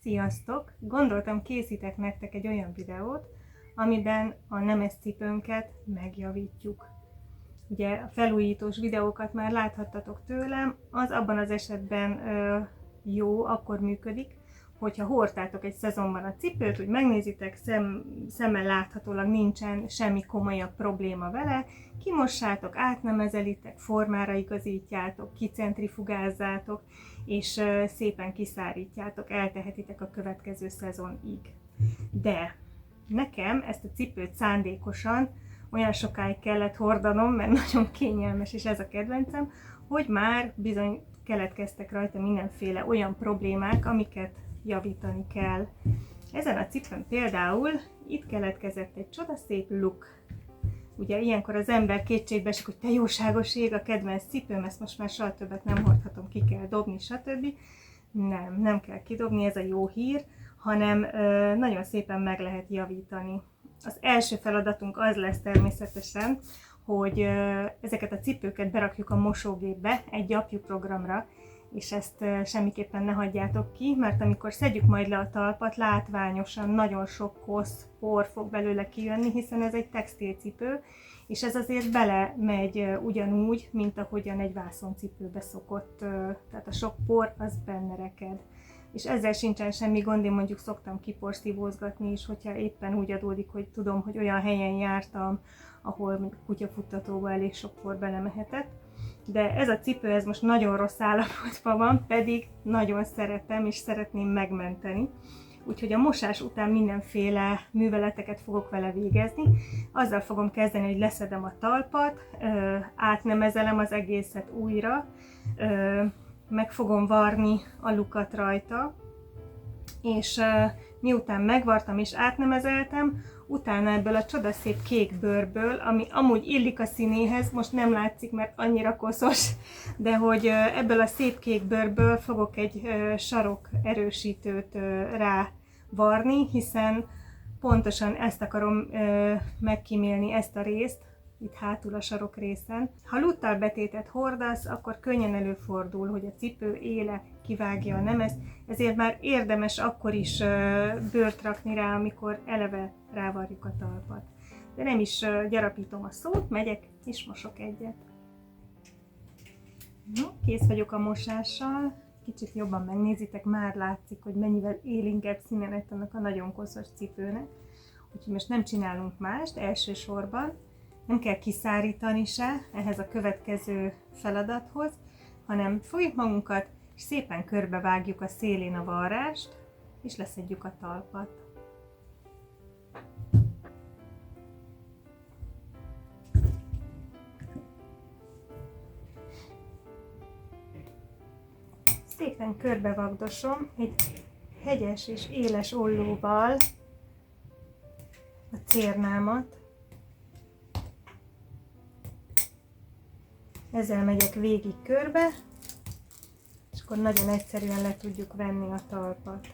Sziasztok! Gondoltam, készítek nektek egy olyan videót, amiben a nemeszcipőnket megjavítjuk. Ugye a felújítós videókat már láthattatok tőlem, az abban az esetben jó, akkor működik, hogyha hordtátok egy szezonban a cipőt, úgy megnézitek, szemmel láthatólag nincsen semmi komolyabb probléma vele, kimossátok, átnemezelitek, formára igazítjátok, kicentrifugázzátok, és szépen kiszárítjátok, eltehetitek a következő szezonig. De nekem ezt a cipőt szándékosan olyan sokáig kellett hordanom, mert nagyon kényelmes, és ez a kedvencem, hogy már bizony keletkeztek rajta mindenféle olyan problémák, amiket javítani kell. Ezen a cipőn például itt keletkezett egy csodaszép luk. Ugye ilyenkor az ember kétségbe esik, hogy te jóságos ég, a kedvenc cipőm, ezt most már soha többet nem hordhatom, ki kell dobni, stb. Nem kell kidobni, ez a jó hír, hanem nagyon szépen meg lehet javítani. Az első feladatunk az lesz természetesen, hogy ezeket a cipőket berakjuk a mosógépbe, egy gyapjúprogramra, és ezt semmiképpen ne hagyjátok ki, mert amikor szedjük majd le a talpat, látványosan nagyon sok kosz, por fog belőle kijönni, hiszen ez egy textilcipő, és ez azért belemegy ugyanúgy, mint ahogyan egy vászoncipőbe szokott, tehát a sok por az benne reked. És ezzel sincsen semmi gond, én mondjuk szoktam kiporszívózgatni is, hogyha éppen úgy adódik, hogy tudom, hogy olyan helyen jártam, ahol mondjuk kutyafuttatóba elég sok por belemehetett. De ez a cipő, ez most nagyon rossz állapotban van, pedig nagyon szeretem és szeretném megmenteni. Úgyhogy a mosás után mindenféle műveleteket fogok vele végezni. Azzal fogom kezdeni, hogy leszedem a talpat, átnemezelem az egészet újra, meg fogom varni a lukat rajta, és miután megvartam és átnemezeltem, utána ebből a csodaszép kék bőrből, ami amúgy illik a színéhez, most nem látszik, mert annyira koszos, de hogy ebből a szép kék bőrből fogok egy sarok erősítőt rá varni, hiszen pontosan ezt akarom megkímélni, ezt a részt, itt hátul a sarok részen. Ha luttal betétet hordasz, akkor könnyen előfordul, hogy a cipő éle kivágja a nemezt, ezért már érdemes akkor is bőrt rakni rá, amikor eleve rávarjuk a talpat. De nem is gyarapítom a szót, megyek és mosok egyet. No, kész vagyok a mosással, kicsit jobban megnézitek, már látszik, hogy mennyivel élénkebb színe lett annak a nagyon koszos cipőnek. Úgyhogy most nem csinálunk mást, elsősorban nem kell kiszárítani se ehhez a következő feladathoz, hanem fogjuk magunkat, és szépen körbevágjuk a szélén a varrást, és leszedjük a talpat. Szépen körbevagdosom egy hegyes és éles ollóval a cérnámat. Ezzel megyek végig körbe, és akkor nagyon egyszerűen le tudjuk venni a talpat.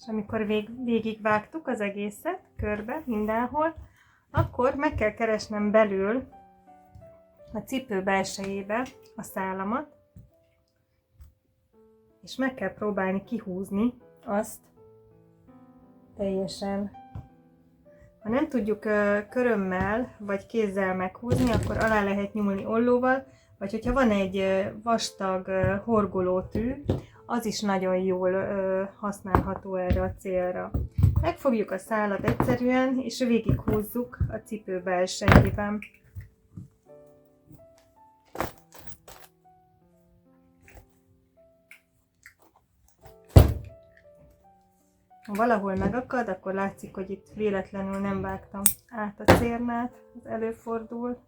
És amikor végigvágtuk az egészet, körbe, mindenhol, akkor meg kell keresnem belül a cipő belsejébe a szálamat, és meg kell próbálni kihúzni azt teljesen. Ha nem tudjuk körömmel vagy kézzel meghúzni, akkor alá lehet nyúlni ollóval, vagy hogyha van egy vastag horgolótű, az is nagyon jól használható erre a célra. Megfogjuk a szálat egyszerűen, és végighúzzuk a cipő belsejében. Ha valahol megakad, akkor látszik, hogy itt véletlenül nem vágtam át a cérnát, ez előfordul.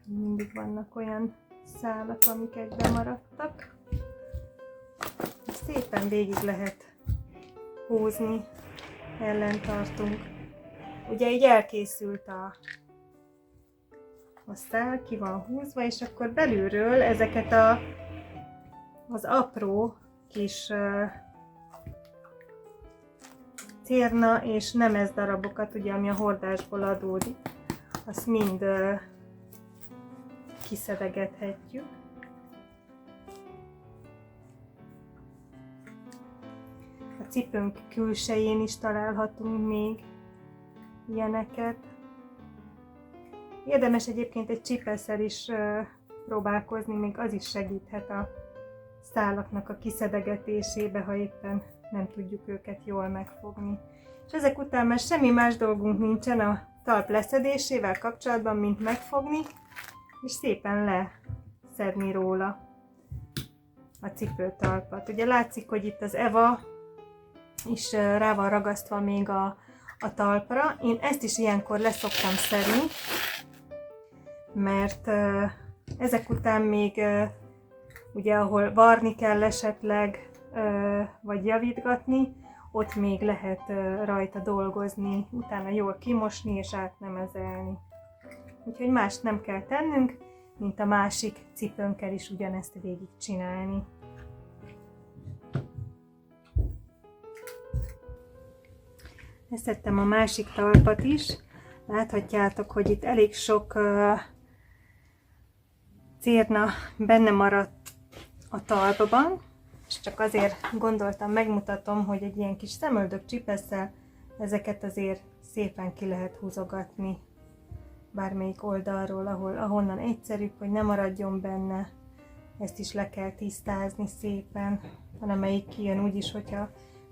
Mindig vannak olyan szálak, amik egyben maradtak. szépen végig lehet húzni, ellentartunk. Ugye így elkészült a szál, ki van húzva, és akkor belülről ezeket az apró kis cérna és nemes darabokat, ugye, ami a hordásból adódik, azt mind kiszedegethetjük. A cipőnk külsején is találhatunk még ilyeneket. Érdemes egyébként egy csipesszel is próbálkozni, még az is segíthet a szálaknak a kiszedegetésébe, ha éppen nem tudjuk őket jól megfogni. És ezek után már semmi más dolgunk nincsen a talp leszedésével kapcsolatban, mint megfogni, és szépen leszedni róla a cipőtalpat. Ugye látszik, hogy itt az Eva is rá van ragasztva még a talpra. Én ezt is ilyenkor leszoktam szedni, mert ezek után még ugye ahol varni kell esetleg, vagy javítgatni, ott még lehet rajta dolgozni, utána jól kimosni és átnemezelni. Úgyhogy mást nem kell tennünk, mint a másik cipőnkkel is ugyanezt végigcsinálni. Leszettem a másik talpat is. Láthatjátok, hogy itt elég sok cérna benne maradt a talpban, és csak azért gondoltam, megmutatom, hogy egy ilyen kis szemöldök csipesszel ezeket azért szépen ki lehet húzogatni bármelyik oldalról, ahonnan egyszerűbb, hogy ne maradjon benne. Ezt is le kell tisztázni szépen. Van, amelyik kijön úgyis, hogyha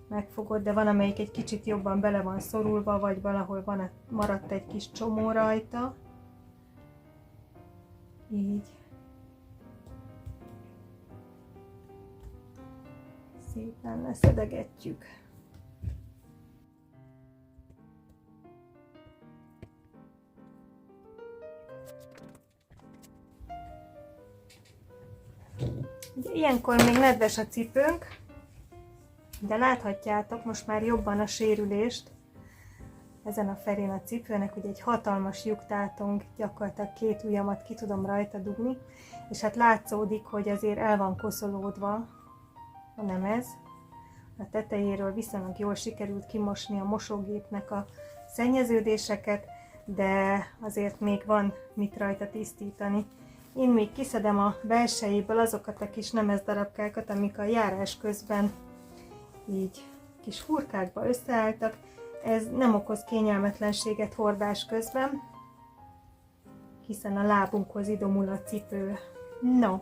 megfogod, de van, amelyik egy kicsit jobban bele van szorulva, vagy valahol maradt egy kis csomó rajta. Így. Szépen leszedegetjük. Ugye, ilyenkor még nedves a cipőnk, de láthatjátok most már jobban a sérülést ezen a felén a cipőnek, ugye egy hatalmas lyuktátong, gyakorlatilag 2 ujjamat ki tudom rajta dugni, és hát látszódik, hogy azért el van koszolódva a nemez. A tetejéről viszonylag jól sikerült kimosni a mosógépnek a szennyeződéseket, de azért még van mit rajta tisztítani. Én még kiszedem a belsejéből azokat a kis nemezdarabkákat, amik a járás közben így kis hurkákba összeálltak. Ez nem okoz kényelmetlenséget hordás közben, hiszen a lábunkhoz idomul a cipő. No,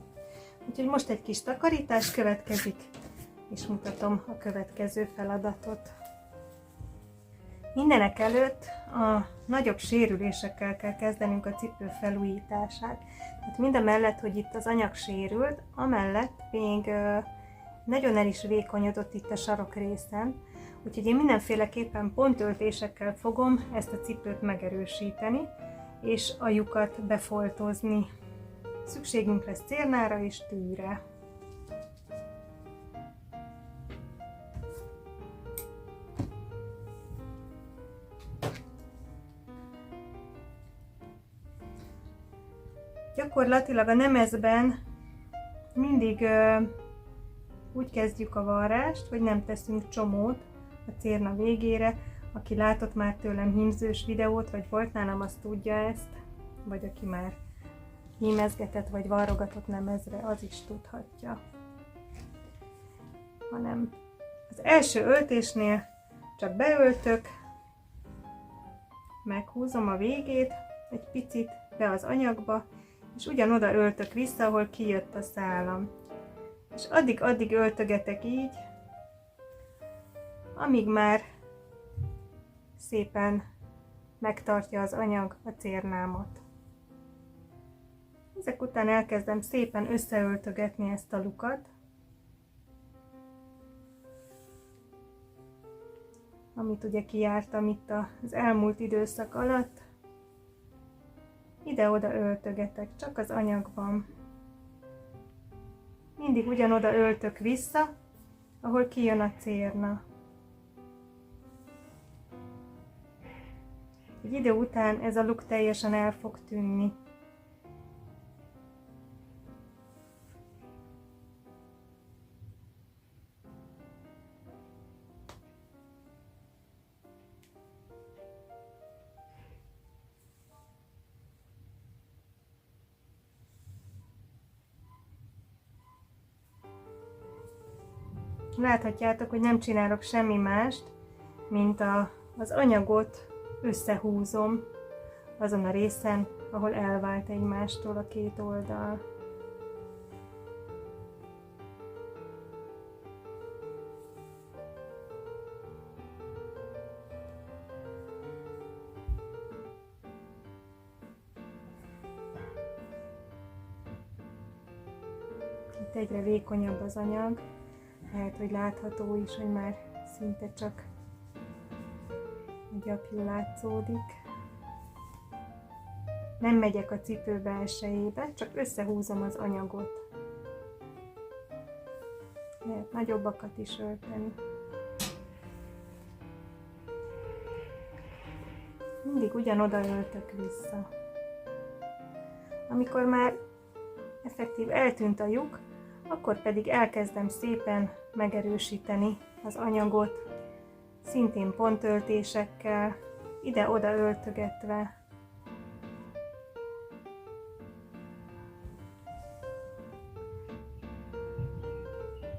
úgyhogy most egy kis takarítás következik, és mutatom a következő feladatot. Mindenek előtt a nagyobb sérülésekkel kell kezdenünk a cipő felújítását. Tehát mindamellett, hogy itt az anyag sérült, amellett még nagyon el is vékonyodott itt a sarokrészen, úgyhogy én mindenféleképpen ponttöltésekkel fogom ezt a cipőt megerősíteni, és a lyukat befoltozni. Szükségünk lesz cérnára és tűre. Gyakorlatilag a nemezben mindig úgy kezdjük a varrást, hogy nem teszünk csomót a cérna végére. Aki látott már tőlem hímzős videót, vagy volt nálam, az tudja ezt, vagy aki már hímezgetett, vagy varrogatott nemezre, az is tudhatja. Hanem az első öltésnél csak beöltök, meghúzom a végét egy picit be az anyagba, és ugyanoda öltök vissza, ahol kijött a szálam. És addig öltögetek így, amíg már szépen megtartja az anyag a cérnámat. Ezek után elkezdem szépen összeöltögetni ezt a lukat, amit ugye kijártam itt az elmúlt időszak alatt. Ide-oda öltögetek, csak az anyagban. Mindig ugyanoda öltök vissza, ahol kijön a cérna. Egy idő után ez a luk teljesen el fog tűnni. Láthatjátok, hogy nem csinálok semmi mást, mint az anyagot összehúzom azon a részen, ahol elvált egymástól a két oldal. Itt egyre vékonyabb az anyag, lehet, hogy látható is, hogy már szinte csak a gyapjú látszódik. Nem megyek a cipő belsejébe, csak összehúzom az anyagot. Lehet nagyobbakat is ölteni. Mindig ugyanoda öltök vissza. Amikor már effektív eltűnt a lyuk, akkor pedig elkezdem szépen megerősíteni az anyagot, szintén pontöltésekkel, ide-oda öltögetve.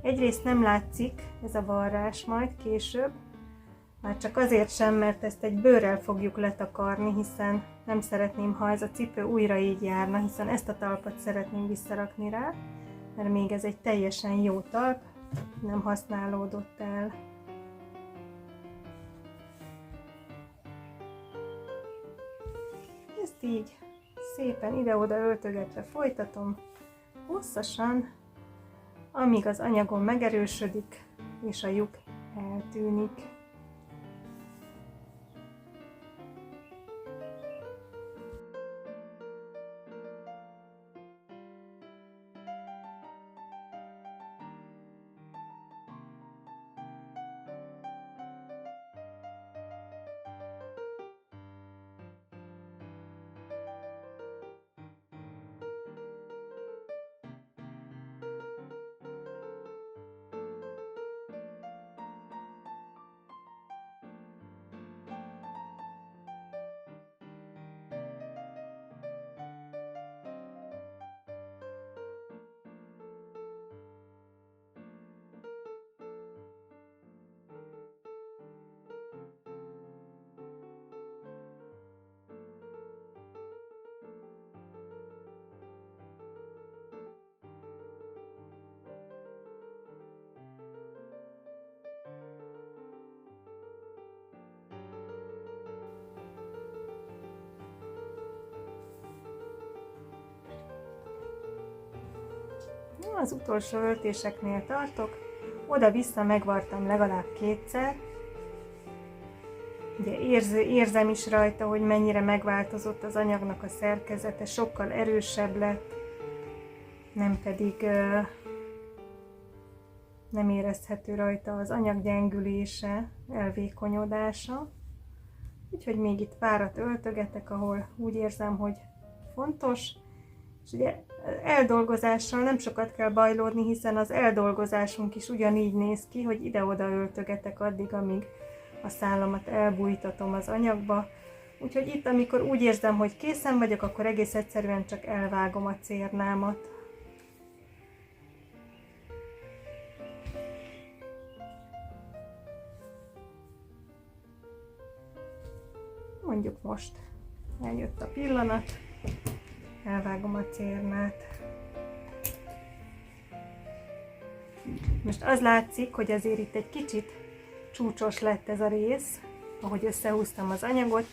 Egyrészt nem látszik ez a varrás majd később, már csak azért sem, mert ezt egy bőrrel fogjuk letakarni, hiszen nem szeretném, ha ez a cipő újra így járna, hiszen ezt a talpat szeretném visszarakni rá, mert még ez egy teljesen jó talp, nem használódott el. Ezt így szépen ide-oda öltögetve folytatom, hosszasan, amíg az anyagon megerősödik, és a lyuk eltűnik. Az utolsó öltéseknél tartok, oda-vissza megvartam legalább kétszer. Ugye érzem is rajta, hogy mennyire megváltozott az anyagnak a szerkezete, sokkal erősebb lett, nem pedig nem érezhető rajta az anyag gyengülése, elvékonyodása. Úgyhogy még itt párat öltögetek, ahol úgy érzem, hogy fontos. És ugye eldolgozással nem sokat kell bajlódni, hiszen az eldolgozásunk is ugyanígy néz ki, hogy ide-oda öltögetek addig, amíg a szálamat elbújtatom az anyagba. Úgyhogy itt, amikor úgy érzem, hogy készen vagyok, akkor egész egyszerűen csak elvágom a cérnámat. Mondjuk most eljött a pillanat. Elvágom a cérnát. Most az látszik, hogy azért itt egy kicsit csúcsos lett ez a rész, ahogy összehúztam az anyagot.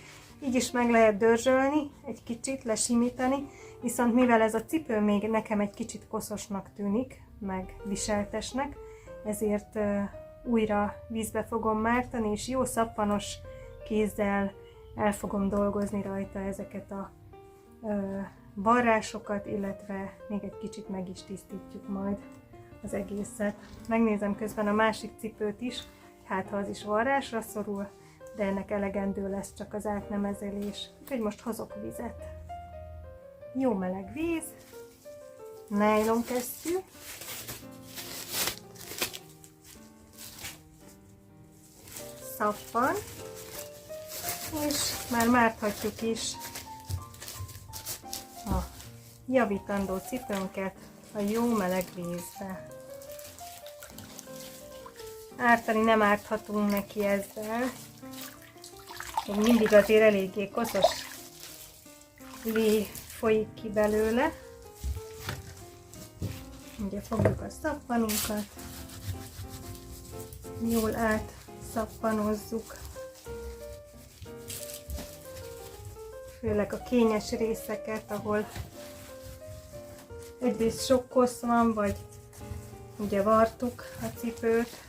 Így is meg lehet dörzsölni, egy kicsit lesimítani, viszont mivel ez a cipő még nekem egy kicsit koszosnak tűnik, meg viseltesnek, ezért újra vízbe fogom mártani, és jó szappanos kézzel el fogom dolgozni rajta ezeket a varrásokat, illetve még egy kicsit meg is tisztítjuk majd az egészet. Megnézem közben a másik cipőt is, hát ha az is varrásra szorul, de ennek elegendő lesz csak az átnemezelés. Úgyhogy most hozok vizet. Jó meleg víz, nájlonkesztyű, szappan, és már márthatjuk is a javítandó cipőnket a jó meleg vízbe. Ártani nem árthatunk neki ezzel. Még mindig azért eléggé koszos lé folyik ki belőle. Ugye fogjuk a szappanunkat, jól átszappaноzzuk. Főleg a kényes részeket, ahol egyrészt sok kosz van, vagy ugye vartuk a cipőt.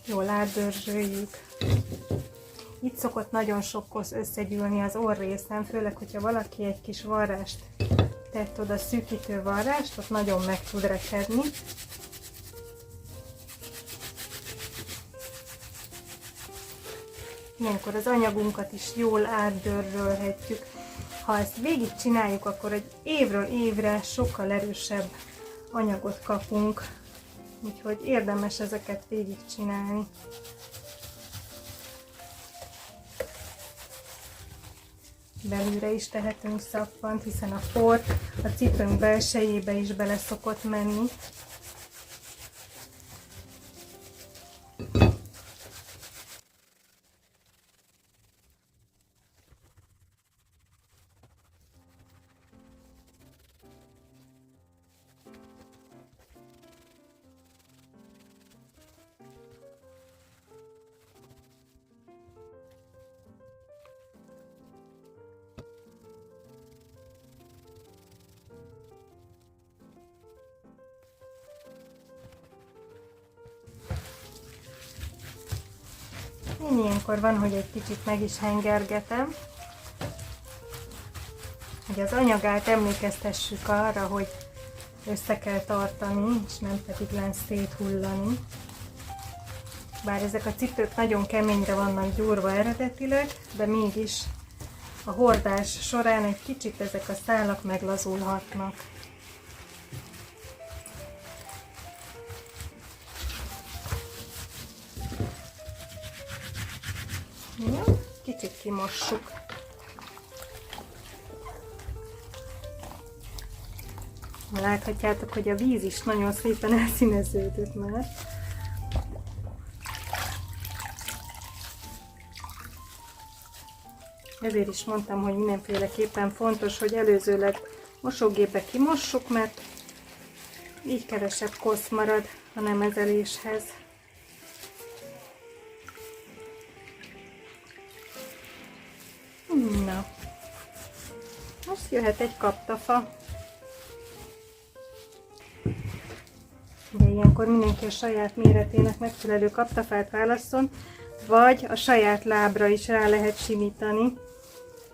Jól átdörzsöljük. Itt szokott nagyon sok kosz összegyűlni az orrrészen, főleg, hogyha valaki egy kis varrást tett oda, szűkítő varrást, ott nagyon meg tud rekedni. Ilyenkor az anyagunkat is jól átdörzsölhetjük. Ha ezt végig csináljuk, akkor egy évről évre sokkal erősebb anyagot kapunk. Úgyhogy érdemes ezeket végig csinálni. Belülre is tehetünk szappant, hiszen a por a cipőnk belsejébe is bele szokott menni. Én ilyenkor van, hogy egy kicsit meg is hengergetem, hogy az anyagát emlékeztessük arra, hogy össze kell tartani, és nem pedig len széthullani. Bár ezek a cipők nagyon keményre vannak gyúrva eredetileg, de mégis a hordás során egy kicsit ezek a szálak meglazulhatnak. Jó, kicsit kimossuk. Láthatjátok, hogy a víz is nagyon szépen elszíneződött már. Ezért is mondtam, hogy mindenféleképpen fontos, hogy előzőleg mosógépbe kimossuk, mert így kevesebb kosz marad a nemezeléshez. Na, most jöhet egy kaptafa. De ilyenkor mindenki a saját méretének megfelelő kaptafát válasszon, vagy a saját lábra is rá lehet simítani,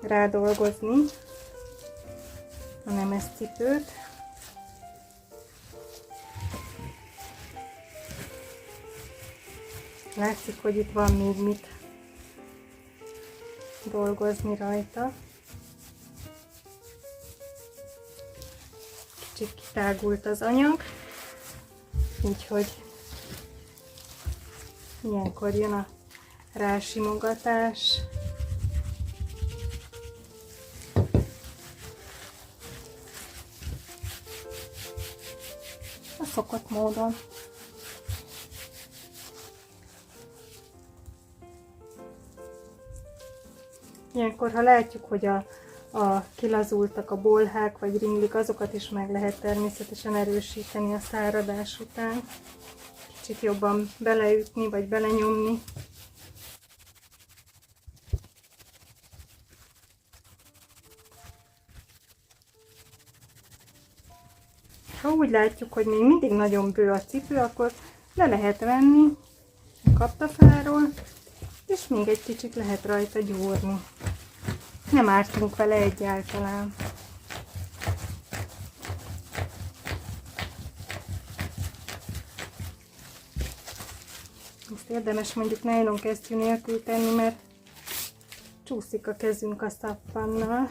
rádolgozni a nemezcipőt. Látszik, hogy itt van még mit dolgozni rajta. Kicsit kitágult az anyag, úgyhogy ilyenkor jön a rásimogatás. A szokott módon. Ilyenkor, ha látjuk, hogy a kilazultak a bolhák vagy ringlik, azokat is meg lehet természetesen erősíteni a száradás után. Kicsit jobban beleütni vagy belenyomni. Ha úgy látjuk, hogy még mindig nagyon bő a cipő, akkor le lehet venni a kaptafáról, és még egy kicsit lehet rajta gyúrni. Nem ártunk vele egyáltalán. Ezt érdemes mondjuk nájlonkesztyű nélkül tenni, mert csúszik a kezünk a szappannal.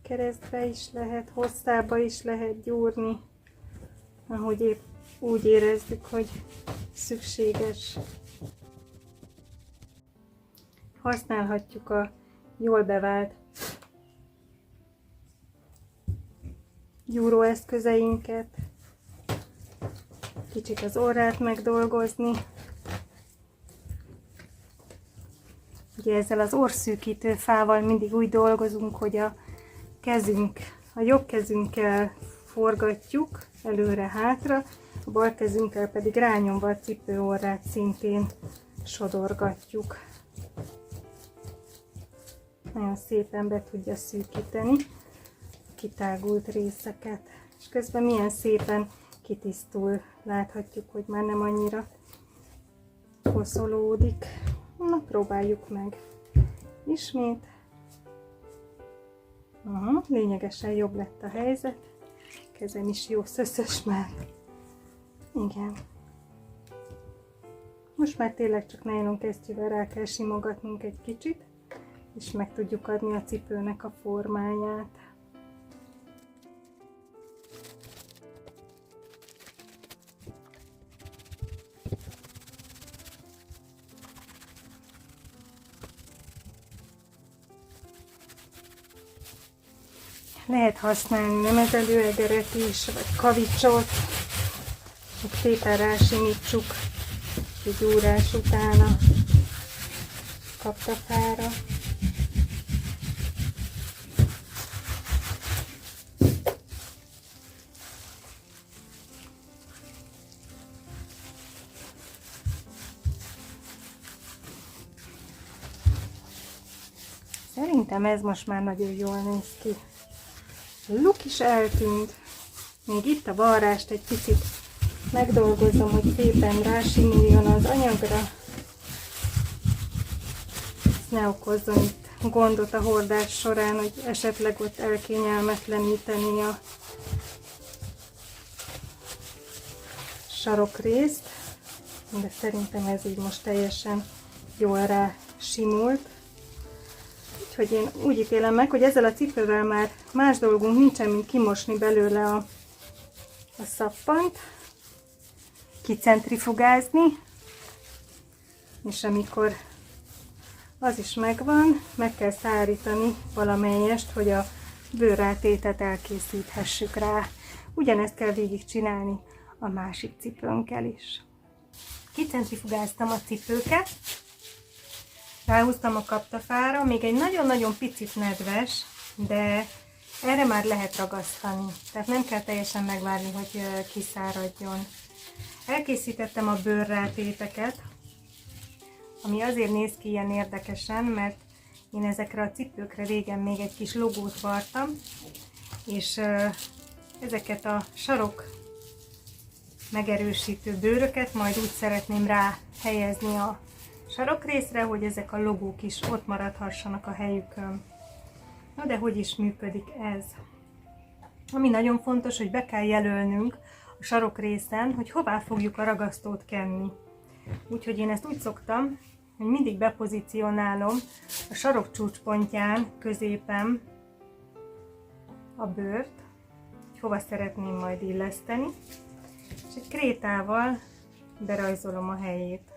Keresztbe is lehet, hosszába is lehet gyúrni, ahogy épp úgy érezzük, hogy szükséges. Használhatjuk a jól bevált gyúróeszközeinket, kicsit az orrát megdolgozni. Ugye ezzel az orrszűkítő fával mindig úgy dolgozunk, hogy a jobb kezünkkel forgatjuk előre-hátra, a bal kezünkkel pedig rányomva a cipő orrát szintén sodorgatjuk. Nagyon szépen be tudja szűkíteni a kitágult részeket. És közben milyen szépen kitisztul. Láthatjuk, hogy már nem annyira koszolódik. Na, próbáljuk meg. Ismét. Aha, lényegesen jobb lett a helyzet. Kezem is jó szöszös már. Igen. Most már tényleg csak nájlonkesztyűvel rá kell simogatnunk egy kicsit, és meg tudjuk adni a cipőnek a formáját. Lehet használni nemezelőegeret is, vagy kavicsot, hogy szépen rásimítsuk egy gyúrás után a kaptafára. Szerintem ez most már nagyon jól néz ki. A luk is eltűnt. Még itt a varrást egy picit megdolgozom, hogy szépen rásimuljon az anyagra. Ez ne okozzon itt gondot a hordás során, hogy esetleg ott elkényelmetleníteni a sarokrészt. De szerintem ez így most teljesen jól rá simult. Úgyhogy én úgy ítélem meg, hogy ezzel a cipővel már más dolgunk nincsen, mint kimosni belőle a szappant, kicentrifugázni, és amikor az is megvan, meg kell szárítani valamelyest, hogy a bőrrátétet elkészíthessük rá. Ugyanezt kell végigcsinálni a másik cipőnkkel is. Kicentrifugáztam a cipőket, ráhúztam a kaptafára, még egy nagyon-nagyon picit nedves, de erre már lehet ragasztani, tehát nem kell teljesen megvárni, hogy kiszáradjon. Elkészítettem a bőrrátéteket, ami azért néz ki ilyen érdekesen, mert én ezekre a cipőkre régen még egy kis logót vartam, és ezeket a sarok megerősítő bőröket majd úgy szeretném rá helyezni a sarokrészre, hogy ezek a logók is ott maradhassanak a helyükön. Na de hogy is működik ez? Ami nagyon fontos, hogy be kell jelölnünk a sarokrészen, hogy hová fogjuk a ragasztót kenni. Úgyhogy én ezt úgy szoktam, hogy mindig bepozícionálom a sarok csúcspontján, középen a bőrt, hogy hova szeretném majd illeszteni, és egy krétával berajzolom a helyét.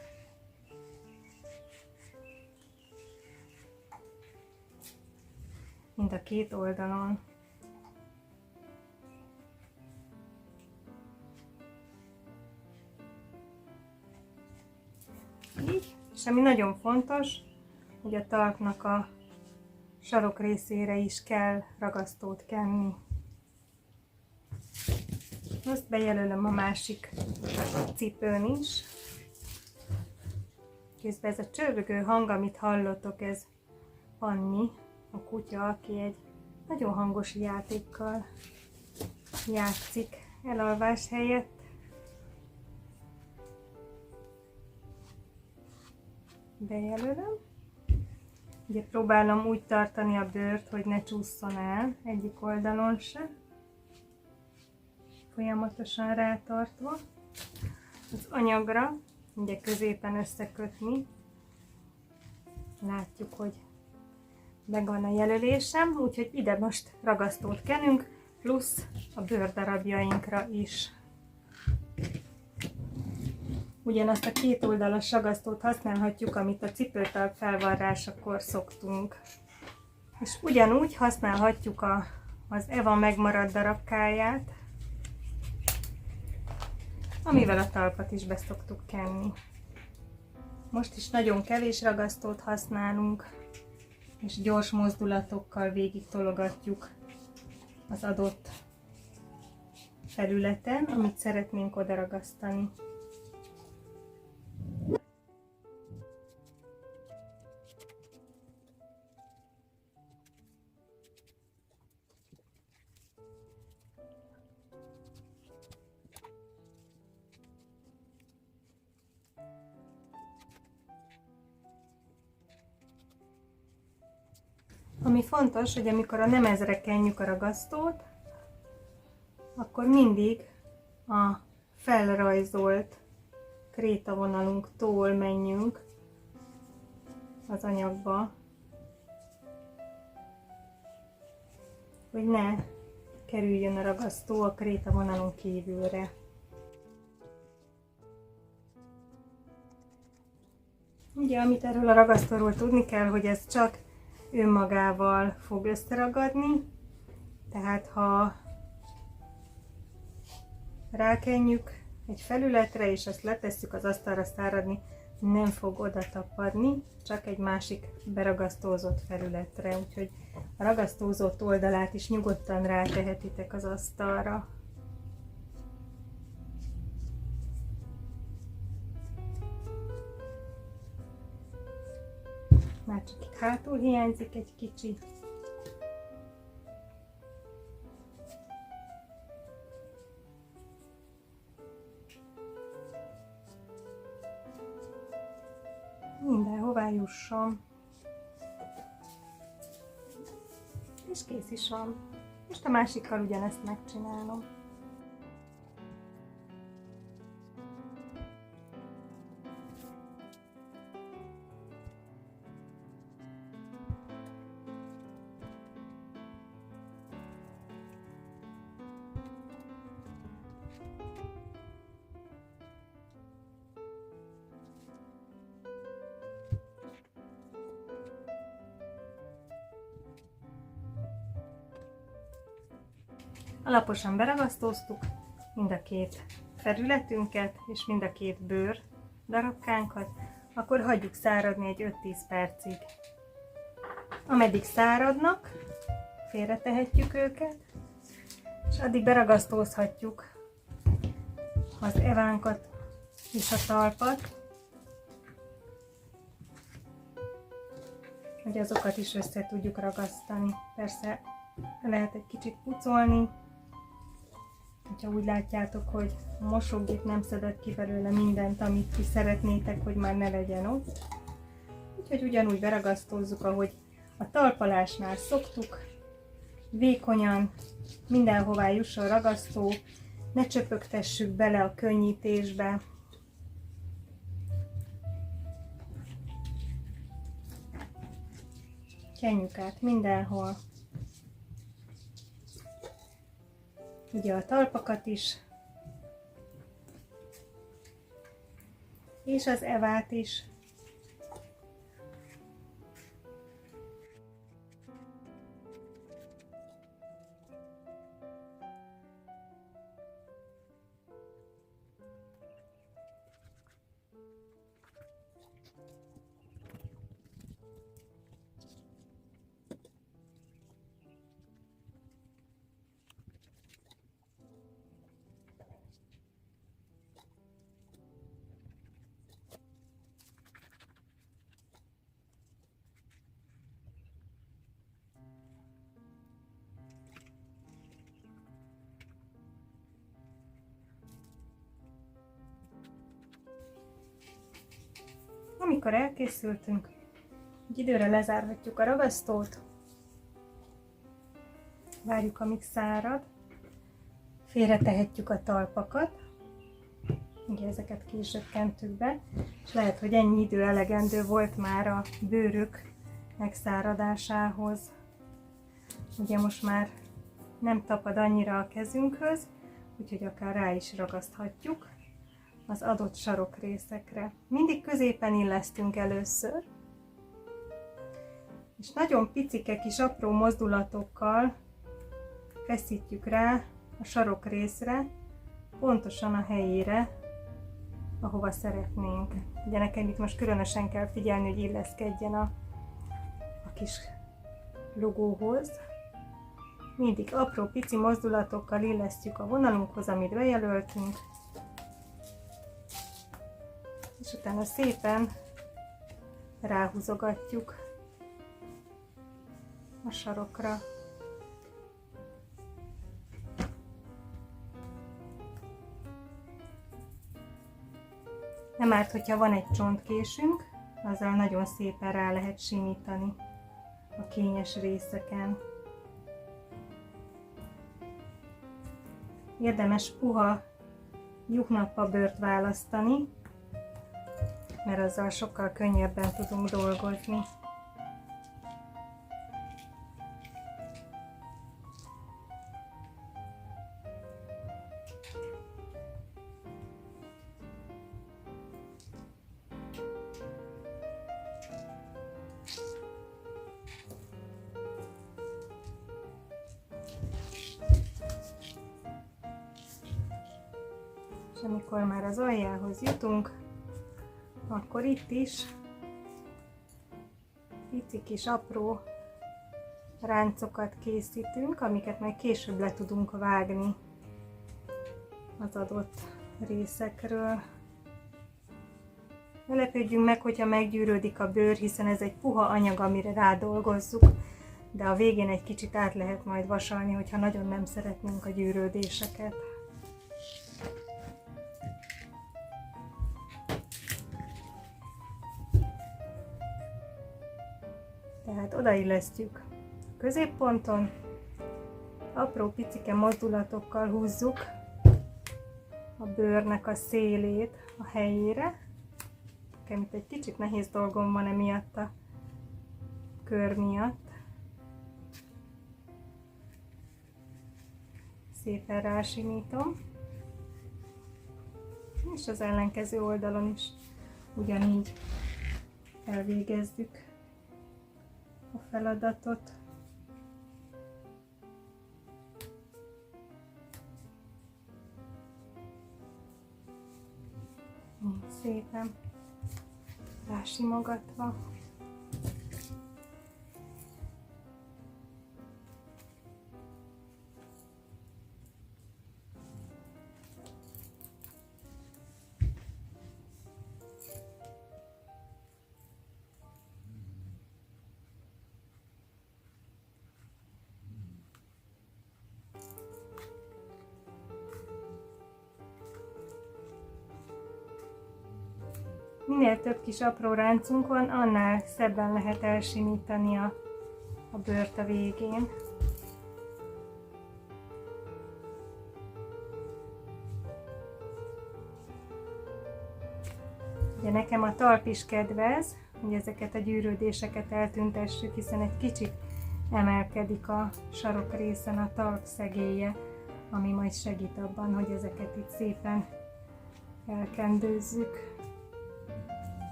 Mind a két oldalon. Így. És ami nagyon fontos, hogy a talpnak a sarok részére is kell ragasztót kenni. Azt bejelölöm a másik cipőn is. Közben ez a csörgő hang, amit hallotok, ez Panni, a kutya, aki egy nagyon hangos játékkal játszik elalvás helyett. bejelölöm. Ugye próbálom úgy tartani a bőrt, hogy ne csúszson el egyik oldalon se. Folyamatosan rátartva. Az anyagra ugye középen összekötni. Látjuk, hogy megvan a jelölésem, úgyhogy ide most ragasztót kenünk, plusz a bőrdarabjainkra is. Ugyanazt a két oldalas ragasztót használhatjuk, amit a cipőtalp felvarrásakor szoktunk. És ugyanúgy használhatjuk az Eva megmaradt darabkáját, amivel a talpat is be szoktuk kenni. Most is nagyon kevés ragasztót használunk, és gyors mozdulatokkal végig tologatjuk az adott felületen, amit szeretnénk oda ragasztani. Ami fontos, hogy amikor a nemezre kenjük a ragasztót, akkor mindig a felrajzolt krétavonalunktól menjünk az anyagba, hogy ne kerüljön a ragasztó a krétavonalon kívülre. Ugye, amit erről a ragasztóról tudni kell, hogy ez csak önmagával fog összeragadni, tehát ha rákenjük egy felületre és azt letesszük az asztalra száradni, nem fog oda tapadni, csak egy másik beragasztózott felületre, úgyhogy a ragasztózott oldalát is nyugodtan rátehetitek az asztalra. Már csak itt hátul hiányzik egy kicsi. Mindenhová jusson. És kész is van. Most a másikkal ugyanezt megcsinálom. Alaposan beragasztóztuk mind a két felületünket és mind a két bőr darabkánkat, akkor hagyjuk száradni egy 5-10 percig. Ameddig száradnak, félretehetjük őket, és addig beragasztózhatjuk az evánkat és a talpat, hogy azokat is össze tudjuk ragasztani. Persze lehet egy kicsit pucolni, hogyha úgy látjátok, hogy a mosógép nem szedett ki belőle mindent, amit ti szeretnétek, hogy már ne legyen ott. Úgyhogy ugyanúgy beragasztózzuk, ahogy a talpalásnál szoktuk, vékonyan, mindenhová jusson ragasztó, ne csöpögtessük bele a könnyítésbe. Kenjük át mindenhol. Ugye a talpakat is, és az Evát is. Amikor elkészültünk, egy időre lezárhatjuk a ragasztót, várjuk, amíg szárad, félretehetjük a talpakat, ugye ezeket később be, és lehet, hogy ennyi idő elegendő volt már a bőrök megszáradásához. Ugye most már nem tapad annyira a kezünkhöz, úgyhogy akár rá is ragaszthatjuk az adott sarokrészekre. Mindig középen illesztünk először, és nagyon picike kis apró mozdulatokkal feszítjük rá a sarokrészre, pontosan a helyére, ahova szeretnénk. Ugye nekem itt most különösen kell figyelni, hogy illeszkedjen a kis logóhoz. Mindig apró pici mozdulatokkal illesztjük a vonalunkhoz, amit bejelöltünk, és utána szépen ráhúzogatjuk a sarokra. Nem árt, hogyha van egy csontkésünk, azzal nagyon szépen rá lehet simítani a kényes részeken. Érdemes puha lyuknappa bőrt választani, mert azzal sokkal könnyebben tudunk dolgozni. És amikor már az aljához jutunk, akkor itt is pici kis apró ráncokat készítünk, amiket majd később le tudunk vágni az adott részekről. Ne lepődjünk meg, hogyha meggyűrődik a bőr, hiszen ez egy puha anyag, amire rádolgozzuk, de a végén egy kicsit át lehet majd vasalni, hogyha nagyon nem szeretnénk a gyűrődéseket. Tehát odaillesztjük a középponton, apró picike mozdulatokkal húzzuk a bőrnek a szélét a helyére. Nekem itt egy kicsit nehéz dolgom van emiatt a kör miatt. Szépen rásimítom, és az ellenkező oldalon is ugyanígy elvégezzük a feladatot. Szépen rásimogatva. Minél több kis apró ráncunk van, annál szebben lehet elsimítani a bőrt a végén. Ugye nekem a talp is kedvez, hogy ezeket a gyűrődéseket eltüntessük, hiszen egy kicsit emelkedik a sarokrészen a talp szegélye, ami majd segít abban, hogy ezeket itt szépen elkendőzzük.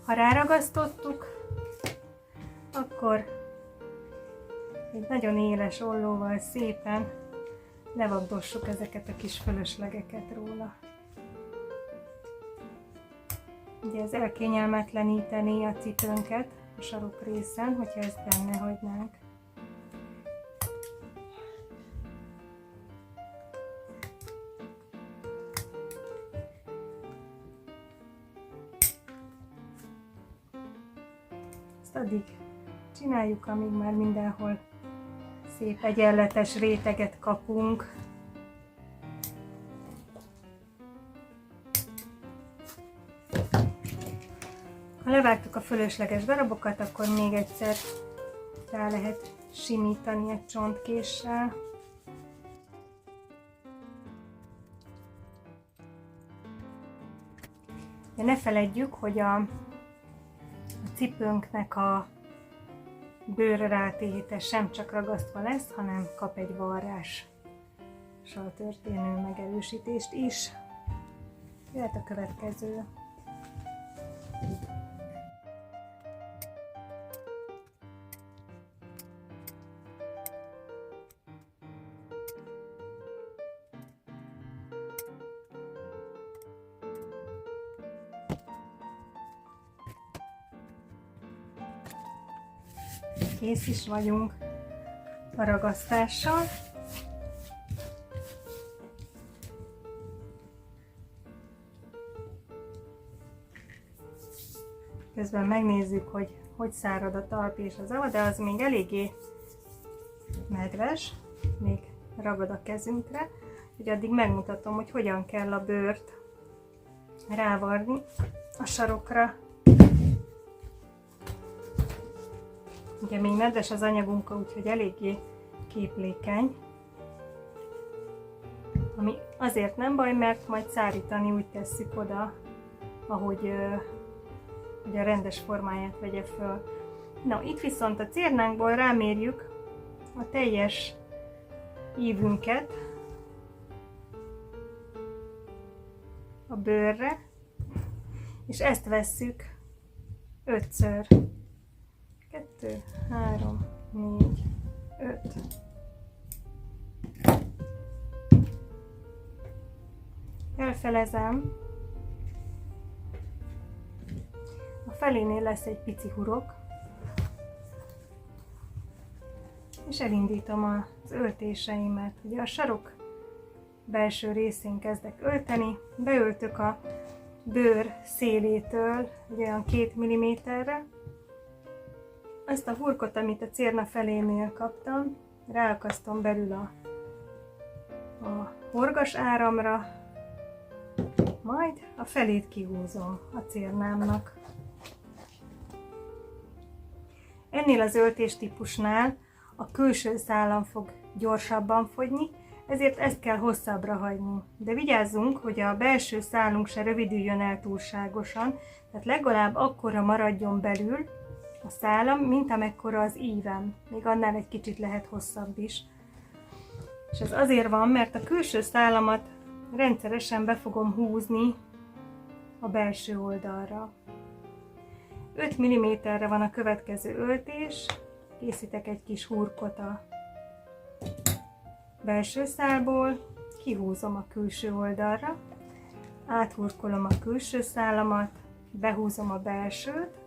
Ha ráragasztottuk, akkor egy nagyon éles ollóval szépen levagdossuk ezeket a kis fölöslegeket róla. Ugye ez elkényelmetlenítené a cipőnket a sarokrészen, hogyha ezt benne hagynánk. Addig csináljuk, amíg már mindenhol szép egyenletes réteget kapunk. Ha levágtuk a fölösleges darabokat, akkor még egyszer rá lehet simítani egy csontkéssel. De ne feledjük, hogy a cipőnknek a bőrre rátéríte sem csak ragasztva lesz, hanem kap egy varrással történő megerősítést is. Jöhet a következő. Kész is vagyunk a ragasztással. Közben megnézzük, hogy szárad a talp és az ava, de az még eléggé nedves, még ragad a kezünkre, úgyhogy addig megmutatom, hogy hogyan kell a bőrt rávarni a sarokra. Ugye még nedves az anyagunk, úgyhogy eléggé képlékeny. Ami azért nem baj, mert majd szárítani úgy tesszük oda, ahogy a rendes formáját vegye föl. Na, itt viszont a cérnánkból rámérjük a teljes ívünket a bőrre, és ezt vesszük 5-ször. 2, 3, 4, 5. Elfelezem. A felénél lesz egy pici hurok, és elindítom az öltéseimet. Ugye a sarok belső részén kezdek ölteni, beöltök a bőr szélétől olyan 2 mm-re. Ezt a hurkot, amit a cérna felénél kaptam, ráakasztom belül a horgas áramra, majd a felét kihúzom a cérnámnak. Ennél az öltéstípusnál a külső szálam fog gyorsabban fogyni, ezért ezt kell hosszabbra hagyni. De vigyázzunk, hogy a belső szálunk se rövidüljön el túlságosan, tehát legalább akkora maradjon belül a szálam, mint amekkora az ívem. Még annál egy kicsit lehet hosszabb is. És ez azért van, mert a külső szálamat rendszeresen be fogom húzni a belső oldalra. 5 mm-re van a következő öltés, készítek egy kis hurkot a belső szálból, kihúzom a külső oldalra, áthurkolom a külső szálamat, behúzom a belsőt,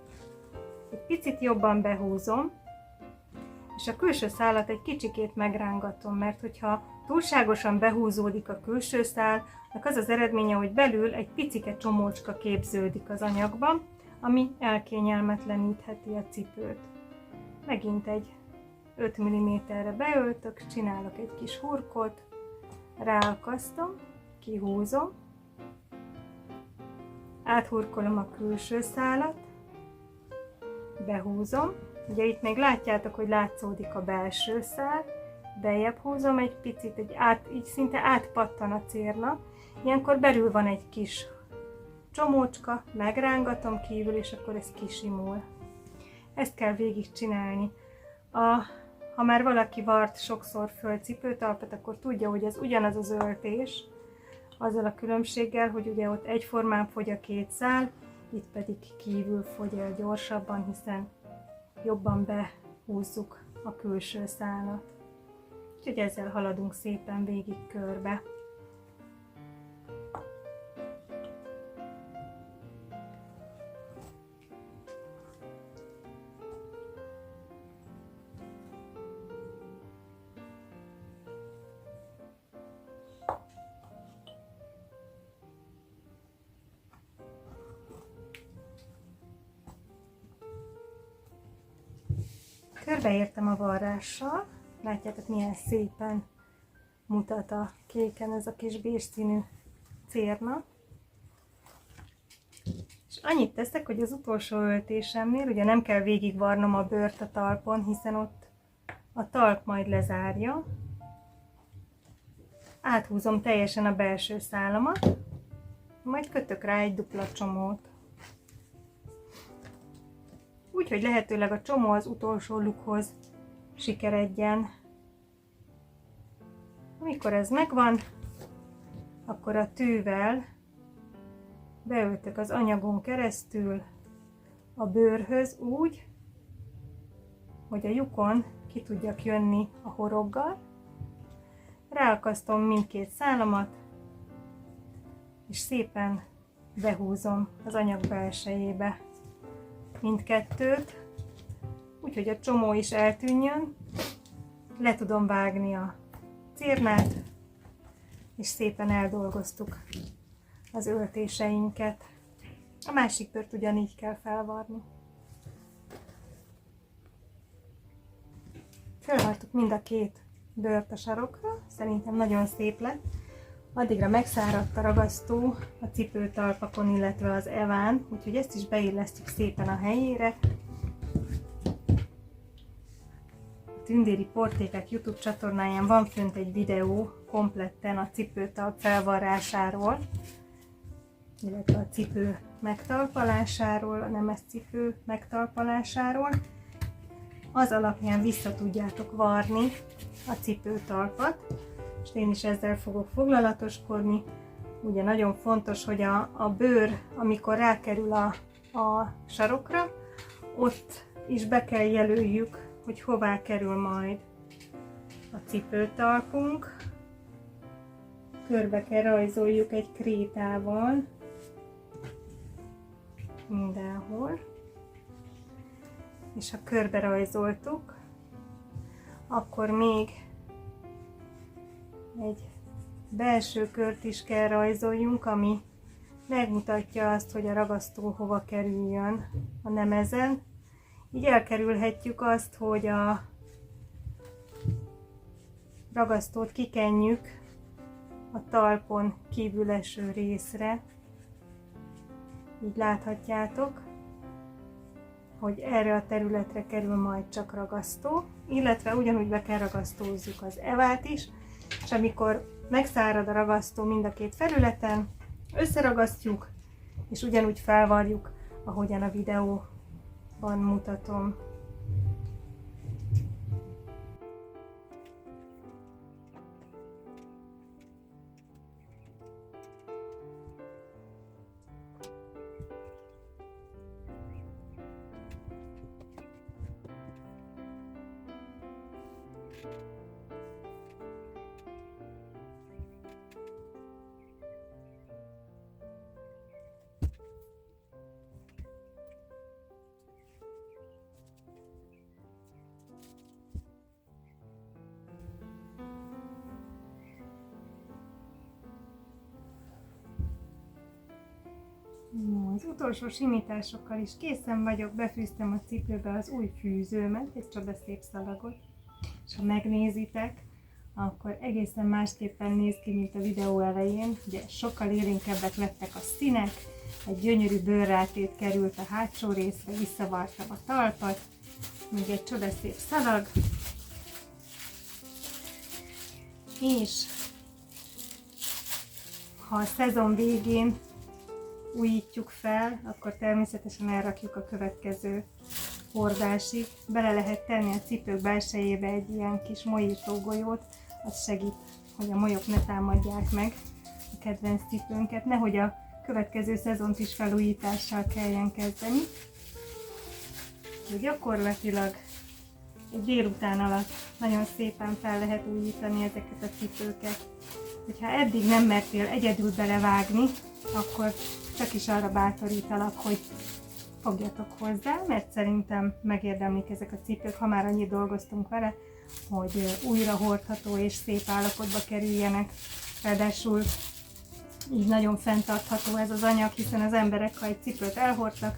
egy picit jobban behúzom, és a külső szálat egy kicsikét megrángatom, mert hogyha túlságosan behúzódik a külső szálnak, az az eredménye, hogy belül egy picike csomócska képződik az anyagban, ami elkényelmetlenítheti a cipőt. Megint egy 5 mm-re beöltök, csinálok egy kis hurkot, ráakasztom, kihúzom, áthurkolom a külső szálat, behúzom, ugye itt még látjátok, hogy látszódik a belső szál, beljebb húzom egy picit, így szinte átpattan a cérna, ilyenkor belül van egy kis csomócska, megrángatom kívül, és akkor ez kisimul. Ezt kell végig csinálni. Ha már valaki vart sokszor föl cipőtalpat, akkor tudja, hogy ez ugyanaz az öltés, azzal a különbséggel, hogy ugye ott egyformán fogy a két szál, itt pedig kívül fogy el gyorsabban, hiszen jobban behúzzuk a külső szálat. Úgyhogy ezzel haladunk szépen végig körbe. Körbeértem a varrással, látjátok milyen szépen mutat a kéken ez a kis bérszínű cérna. És annyit teszek, hogy az utolsó öltésemnél ugye nem kell végigvarnom a bőrt a talpon, hiszen ott a talp majd lezárja. Áthúzom teljesen a belső szálamat, majd kötök rá egy dupla csomót. Úgy, hogy lehetőleg a csomó az utolsó lyukhoz sikeredjen. Amikor ez megvan, akkor a tűvel beöltök az anyagon keresztül a bőrhöz úgy, hogy a lyukon ki tudjak jönni a horoggal. Ráakasztom mindkét szálamat, és szépen behúzom az anyag belsejébe mindkettőt, úgyhogy a csomó is eltűnjön, le tudom vágni a cérnát, és szépen eldolgoztuk az öltéseinket. A másik bőrt ugyanígy kell felvarni. Felvartuk mind a két bőrt a sarokra, szerintem nagyon szép lett. Addigra megszáradt a ragasztó a cipőtalpakon, illetve az eván, úgyhogy ezt is beillesztjük szépen a helyére. A Tündéri Portékák YouTube csatornáján van fönt egy videó kompletten a cipőtalp felvarrásáról, illetve a cipő megtalpalásáról, a nemes cipő megtalpalásáról. Az alapján vissza tudjátok varni a cipőtalpat, és én is ezzel fogok foglalatoskodni. Ugye nagyon fontos, hogy a bőr, amikor rákerül a sarokra, ott is be kell jelöljük, hogy hová kerül majd a cipőtalpunk. Körbe kell rajzoljuk egy krétával mindenhol. És ha körbe rajzoltuk, akkor még egy belső kört is kell rajzoljunk, ami megmutatja azt, hogy a ragasztó hova kerüljön a nemezen. Így elkerülhetjük azt, hogy a ragasztót kikenjük a talpon kívül eső részre. Így láthatjátok, hogy erre a területre kerül majd csak ragasztó, illetve ugyanúgy be kell ragasztózzuk az evát is, és amikor megszárad a ragasztó mind a két felületen, összeragasztjuk, és ugyanúgy felvarjuk, ahogyan a videóban mutatom. Az utolsó simításokkal is készen vagyok, befűztem a cipőbe az új fűzőmet, egy csodaszép szalagot, és ha megnézitek, akkor egészen másképpen néz ki, mint a videó elején. Ugye sokkal élénkebbek lettek a színek, egy gyönyörű bőrrátét került a hátsó részre, visszavartam a talpat, még egy csodaszép szalag, és ha a szezon végén újítjuk fel, akkor természetesen elrakjuk a következő hordásig. Bele lehet tenni a cipők belsejébe egy ilyen kis molyító golyót, az segít, hogy a molyok ne támadják meg a kedvenc cipőnket, nehogy a következő szezont is felújítással kelljen kezdeni. De gyakorlatilag egy délután alatt nagyon szépen fel lehet újítani ezeket a cipőket. Hogyha eddig nem mertél egyedül belevágni, akkor csak is arra bátorítalak, hogy fogjatok hozzá, mert szerintem megérdemlik ezek a cipők, ha már annyit dolgoztunk vele, hogy újra hordható és szép állapotba kerüljenek. Ráadásul így nagyon fenntartható ez az anyag, hiszen az emberek, ha egy cipőt elhordtak,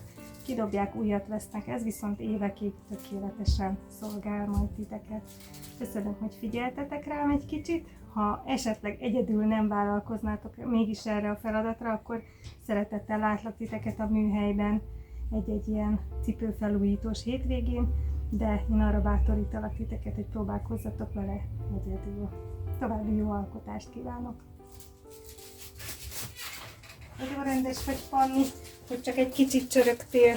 kidobják, újat vesznek, ez viszont évekig tökéletesen szolgál majd titeket. Köszönöm, hogy figyeltetek rám egy kicsit. Ha esetleg egyedül nem vállalkoznátok mégis erre a feladatra, akkor szeretettel látlak titeket a műhelyben egy-egy ilyen cipőfelújítós hétvégén, de én arra bátorítalak titeket, hogy próbálkozzatok vele egyedül. További jó alkotást kívánok! Nagyon rendes vagy, Panni, hogy csak egy kicsit csörögtél.